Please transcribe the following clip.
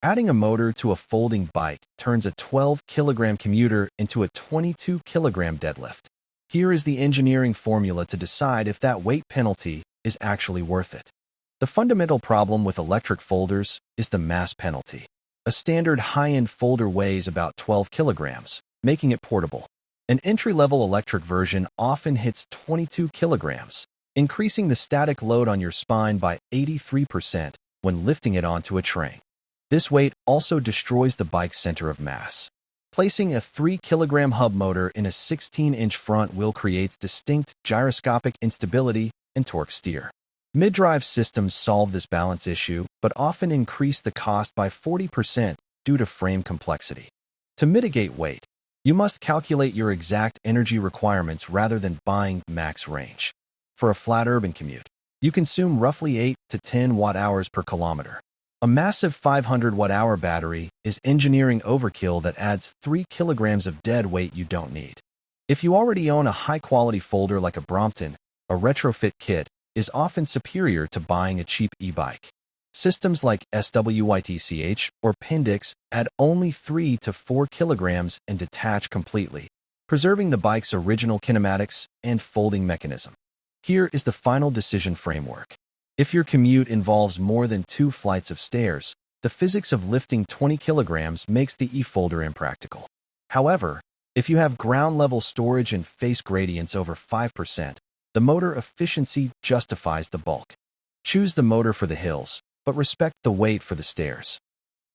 Adding a motor to a folding bike turns a 12-kilogram commuter into a 22-kilogram deadlift. Here is the engineering formula to decide if that weight penalty is actually worth it. The fundamental problem with electric folders is the mass penalty. A standard high-end folder weighs about 12 kilograms, making it portable. An entry-level electric version often hits 22 kilograms, increasing the static load on your spine by 83% when lifting it onto a train. This weight also destroys the bike's center of mass. Placing a 3-kilogram hub motor in a 16-inch front wheel creates distinct gyroscopic instability and torque steer. Mid-drive systems solve this balance issue, but often increase the cost by 40% due to frame complexity. To mitigate weight, you must calculate your exact energy requirements rather than buying max range. For a flat urban commute, you consume roughly 8 to 10 watt-hours per kilometer. A massive 500 watt-hour battery is engineering overkill that adds 3 kilograms of dead weight you don't need. If you already own a high-quality folder like a Brompton, a retrofit kit is often superior to buying a cheap e-bike. Systems like SWITCH or Pendix add only 3 to 4 kilograms and detach completely, preserving the bike's original kinematics and folding mechanism. Here is the final decision framework. If your commute involves more than 2 flights of stairs, the physics of lifting 20 kilograms makes the e-folder impractical. However, if you have ground-level storage and face gradients over 5%, the motor efficiency justifies the bulk. Choose the motor for the hills, but respect the weight for the stairs.